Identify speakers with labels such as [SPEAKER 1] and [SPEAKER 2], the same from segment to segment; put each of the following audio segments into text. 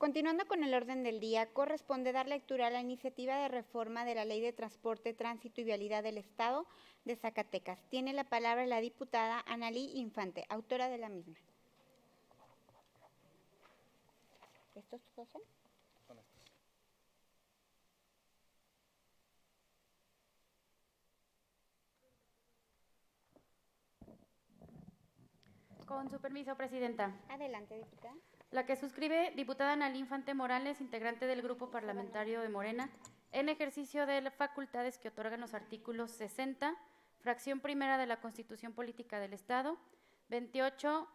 [SPEAKER 1] Continuando con el orden del día, corresponde dar lectura a la iniciativa de reforma de la Ley de Transporte, Tránsito y Vialidad del Estado de Zacatecas. Tiene la palabra la diputada Analí Infante, autora de la misma. ¿Estos todos son?
[SPEAKER 2] Son estos.
[SPEAKER 3] Con su permiso, Presidenta.
[SPEAKER 1] Adelante, diputada.
[SPEAKER 3] La que suscribe, diputada Analí Infante Morales, integrante del Grupo Parlamentario de Morena, en ejercicio de las facultades que otorgan los artículos 60, fracción primera de la Constitución Política del Estado, 28,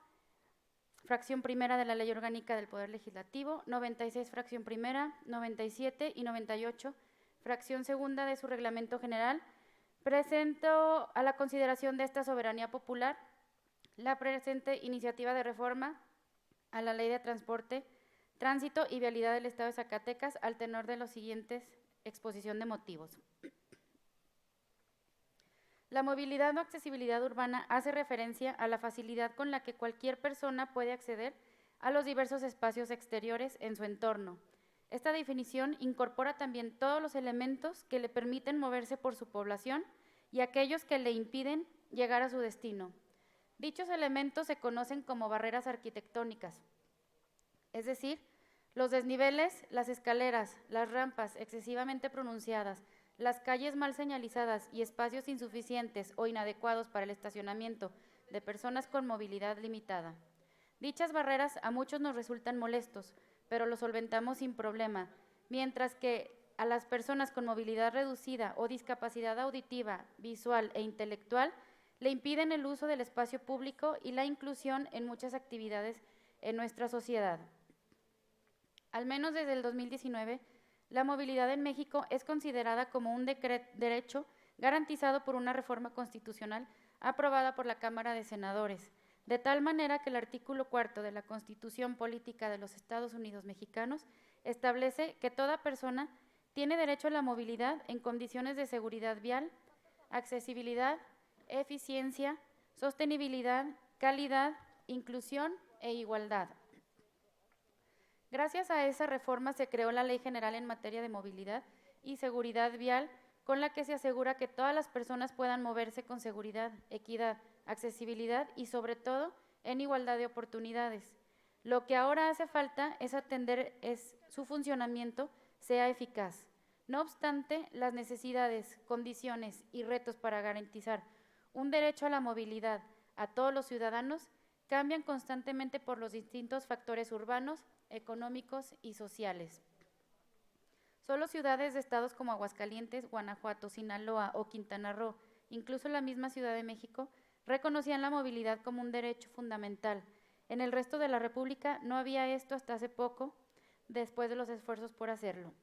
[SPEAKER 3] fracción primera de la Ley Orgánica del Poder Legislativo, 96, fracción primera, 97 y 98, fracción segunda de su Reglamento General, presento a la consideración de esta soberanía popular la presente iniciativa de reforma a la Ley de Transporte, Tránsito y Vialidad del Estado de Zacatecas al tenor de los siguientes exposición de motivos. La movilidad o accesibilidad urbana hace referencia a la facilidad con la que cualquier persona puede acceder a los diversos espacios exteriores en su entorno. Esta definición incorpora también todos los elementos que le permiten moverse por su población y aquellos que le impiden llegar a su destino. Dichos elementos se conocen como barreras arquitectónicas, es decir, los desniveles, las escaleras, las rampas excesivamente pronunciadas, las calles mal señalizadas y espacios insuficientes o inadecuados para el estacionamiento de personas con movilidad limitada. Dichas barreras a muchos nos resultan molestos, pero los solventamos sin problema, mientras que a las personas con movilidad reducida o discapacidad auditiva, visual e intelectual le impiden el uso del espacio público y la inclusión en muchas actividades en nuestra sociedad. Al menos desde el 2019, la movilidad en México es considerada como un derecho garantizado por una reforma constitucional aprobada por la Cámara de Senadores, de tal manera que el artículo 4 de la Constitución Política de los Estados Unidos Mexicanos establece que toda persona tiene derecho a la movilidad en condiciones de seguridad vial, accesibilidad, eficiencia, sostenibilidad, calidad, inclusión e igualdad. Gracias a esa reforma se creó la Ley General en materia de movilidad y seguridad vial, con la que se asegura que todas las personas puedan moverse con seguridad, equidad, accesibilidad y, sobre todo, en igualdad de oportunidades. Lo que ahora hace falta es atender su funcionamiento sea eficaz. No obstante, las necesidades, condiciones y retos para garantizar un derecho a la movilidad a todos los ciudadanos cambian constantemente por los distintos factores urbanos, económicos y sociales. Solo ciudades de estados como Aguascalientes, Guanajuato, Sinaloa o Quintana Roo, incluso la misma Ciudad de México, reconocían la movilidad como un derecho fundamental. En el resto de la República no había esto hasta hace poco, después de los esfuerzos por hacerlo.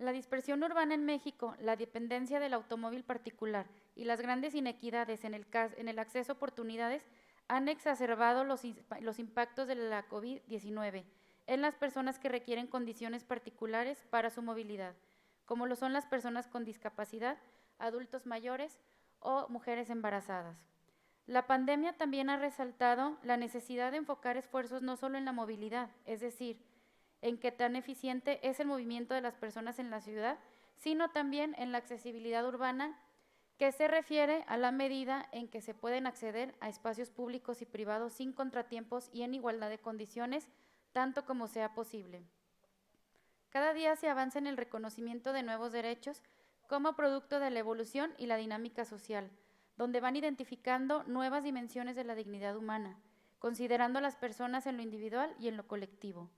[SPEAKER 3] La dispersión urbana en México, la dependencia del automóvil particular y las grandes inequidades en el acceso a oportunidades han exacerbado los impactos de la COVID-19 en las personas que requieren condiciones particulares para su movilidad, como lo son las personas con discapacidad, adultos mayores o mujeres embarazadas. La pandemia también ha resaltado la necesidad de enfocar esfuerzos no solo en la movilidad, es decir, en qué tan eficiente es el movimiento de las personas en la ciudad, sino también en la accesibilidad urbana, que se refiere a la medida en que se pueden acceder a espacios públicos y privados sin contratiempos y en igualdad de condiciones, tanto como sea posible. Cada día se avanza en el reconocimiento de nuevos derechos como producto de la evolución y la dinámica social, donde van identificando nuevas dimensiones de la dignidad humana, considerando a las personas en lo individual y en lo colectivo.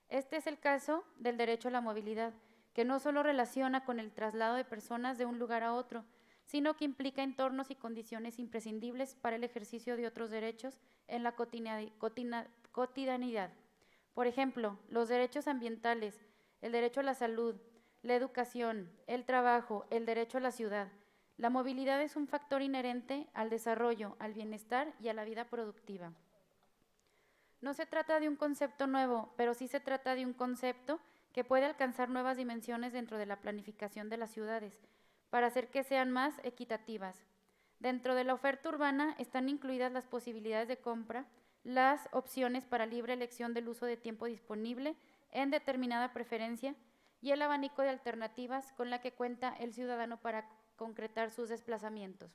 [SPEAKER 3] Este es el caso del derecho a la movilidad, que no solo relaciona con el traslado de personas de un lugar a otro, sino que implica entornos y condiciones imprescindibles para el ejercicio de otros derechos en la cotidianidad. Por ejemplo, los derechos ambientales, el derecho a la salud, la educación, el trabajo, el derecho a la ciudad. La movilidad es un factor inherente al desarrollo, al bienestar y a la vida productiva. No se trata de un concepto nuevo, pero sí se trata de un concepto que puede alcanzar nuevas dimensiones dentro de la planificación de las ciudades, para hacer que sean más equitativas. Dentro de la oferta urbana están incluidas las posibilidades de compra, las opciones para libre elección del uso de tiempo disponible en determinada preferencia y el abanico de alternativas con la que cuenta el ciudadano para concretar sus desplazamientos.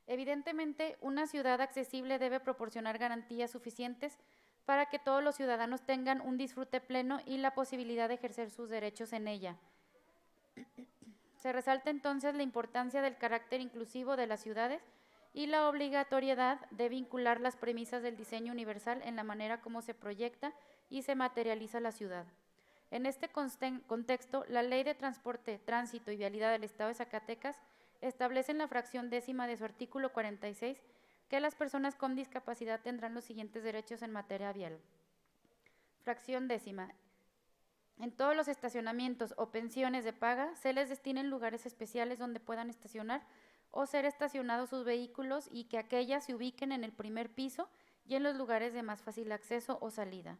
[SPEAKER 3] Evidentemente, una ciudad accesible debe proporcionar garantías suficientes para que todos los ciudadanos tengan un disfrute pleno y la posibilidad de ejercer sus derechos en ella. Se resalta entonces la importancia del carácter inclusivo de las ciudades y la obligatoriedad de vincular las premisas del diseño universal en la manera como se proyecta y se materializa la ciudad. En este contexto, la Ley de Transporte, Tránsito y Vialidad del Estado de Zacatecas establece en la fracción 10ª de su artículo 46 que las personas con discapacidad tendrán los siguientes derechos en materia vial. Fracción 10ª. En todos los estacionamientos o pensiones de paga se les destinen lugares especiales donde puedan estacionar o ser estacionados sus vehículos y que aquellas se ubiquen en el primer piso y en los lugares de más fácil acceso o salida.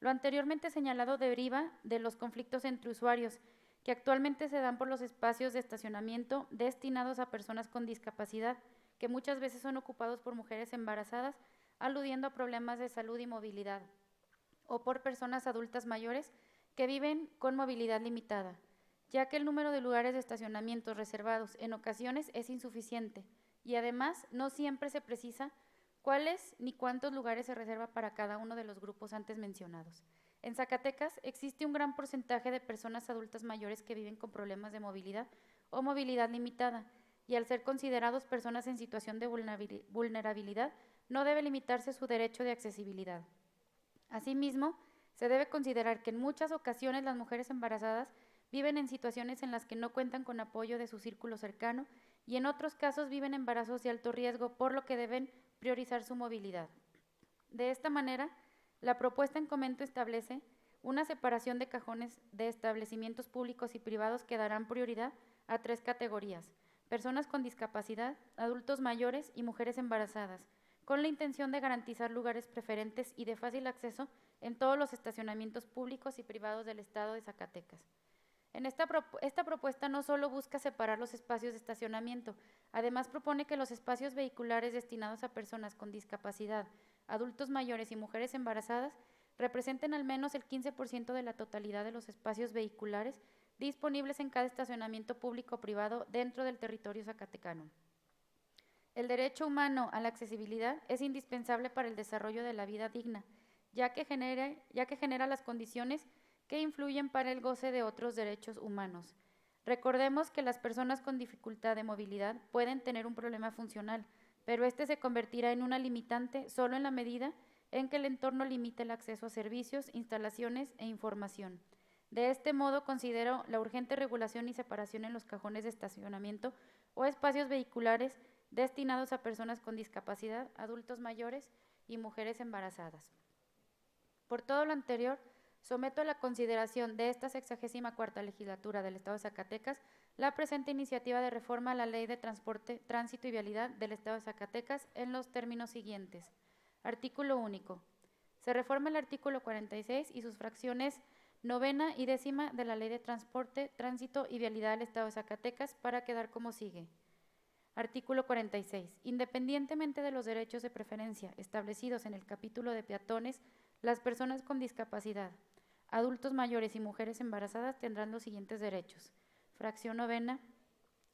[SPEAKER 3] Lo anteriormente señalado deriva de los conflictos entre usuarios que actualmente se dan por los espacios de estacionamiento destinados a personas con discapacidad, que muchas veces son ocupados por mujeres embarazadas, aludiendo a problemas de salud y movilidad, o por personas adultas mayores que viven con movilidad limitada, ya que el número de lugares de estacionamiento reservados en ocasiones es insuficiente y además no siempre se precisa cuáles ni cuántos lugares se reserva para cada uno de los grupos antes mencionados. En Zacatecas existe un gran porcentaje de personas adultas mayores que viven con problemas de movilidad o movilidad limitada, y al ser considerados personas en situación de vulnerabilidad, no debe limitarse su derecho de accesibilidad. Asimismo, se debe considerar que en muchas ocasiones las mujeres embarazadas viven en situaciones en las que no cuentan con apoyo de su círculo cercano y en otros casos viven embarazos de alto riesgo, por lo que deben priorizar su movilidad. De esta manera, la propuesta en comento establece una separación de cajones de establecimientos públicos y privados que darán prioridad a 3 categorías: personas con discapacidad, adultos mayores y mujeres embarazadas, con la intención de garantizar lugares preferentes y de fácil acceso en todos los estacionamientos públicos y privados del Estado de Zacatecas. Esta propuesta no solo busca separar los espacios de estacionamiento, además propone que los espacios vehiculares destinados a personas con discapacidad, adultos mayores y mujeres embarazadas representen al menos el 15% de la totalidad de los espacios vehiculares disponibles en cada estacionamiento público o privado dentro del territorio zacatecano. El derecho humano a la accesibilidad es indispensable para el desarrollo de la vida digna, ya que genera las condiciones que influyen para el goce de otros derechos humanos. Recordemos que las personas con dificultad de movilidad pueden tener un problema funcional, pero este se convertirá en una limitante solo en la medida en que el entorno limite el acceso a servicios, instalaciones e información. De este modo, considero la urgente regulación y separación en los cajones de estacionamiento o espacios vehiculares destinados a personas con discapacidad, adultos mayores y mujeres embarazadas. Por todo lo anterior, someto a la consideración de esta 64ª legislatura del Estado de Zacatecas la presente iniciativa de reforma a la Ley de Transporte, Tránsito y Vialidad del Estado de Zacatecas en los términos siguientes. Artículo único. Se reforma el artículo 46 y sus fracciones 9ª y 10ª de la Ley de Transporte, Tránsito y Vialidad del Estado de Zacatecas para quedar como sigue. Artículo 46. Independientemente de los derechos de preferencia establecidos en el capítulo de peatones, las personas con discapacidad, adultos mayores y mujeres embarazadas tendrán los siguientes derechos. Fracción 9ª.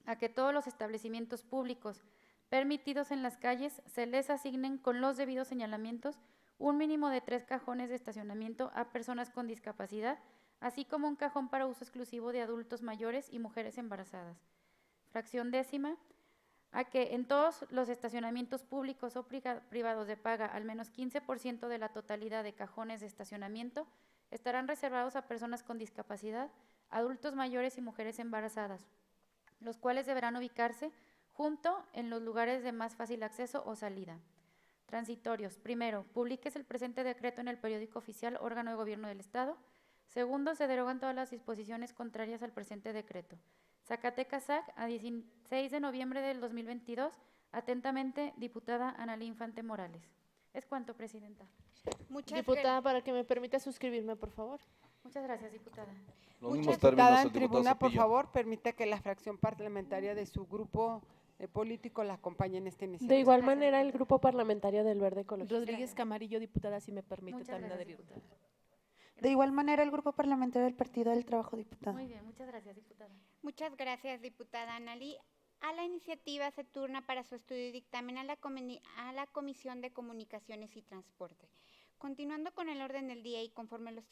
[SPEAKER 3] A que todos los establecimientos públicos permitidos en las calles se les asignen con los debidos señalamientos un mínimo de 3 cajones de estacionamiento a personas con discapacidad, así como un cajón para uso exclusivo de adultos mayores y mujeres embarazadas. Fracción 10ª. A que en todos los estacionamientos públicos o privados de paga al menos 15% de la totalidad de cajones de estacionamiento estarán reservados a personas con discapacidad, adultos mayores y mujeres embarazadas, los cuales deberán ubicarse junto en los lugares de más fácil acceso o salida. Transitorios. Primero, publíquese el presente decreto en el periódico oficial, órgano de gobierno del Estado. Segundo, se derogan todas las disposiciones contrarias al presente decreto. Zacatecas SAC, a 16 de noviembre del 2022. Atentamente, diputada Analí Infante Morales. Es cuanto, presidenta.
[SPEAKER 2] Diputada, para que me permita suscribirme, por favor.
[SPEAKER 3] Muchas gracias, diputada.
[SPEAKER 4] Los mismos
[SPEAKER 5] Diputada
[SPEAKER 4] términos,
[SPEAKER 5] en
[SPEAKER 4] el diputado
[SPEAKER 5] tribuna, por
[SPEAKER 4] Cepillo.
[SPEAKER 5] favor, permita que la fracción parlamentaria de su grupo
[SPEAKER 4] político la acompañe en esta iniciativa.
[SPEAKER 2] De igual manera, el Grupo Parlamentario del Verde Ecologista.
[SPEAKER 5] Rodríguez Camarillo, diputada, si me permite
[SPEAKER 3] Muchas
[SPEAKER 5] también
[SPEAKER 3] gracias,
[SPEAKER 5] adherir.
[SPEAKER 3] diputada.
[SPEAKER 6] De igual manera, el Grupo Parlamentario del Partido del Trabajo, diputada.
[SPEAKER 3] Muy bien, muchas gracias, diputada.
[SPEAKER 1] Muchas gracias, diputada Analí. A la iniciativa se turna para su estudio y dictamen a la Comisión de Comunicaciones y Transporte. Continuando con el orden del día y conforme los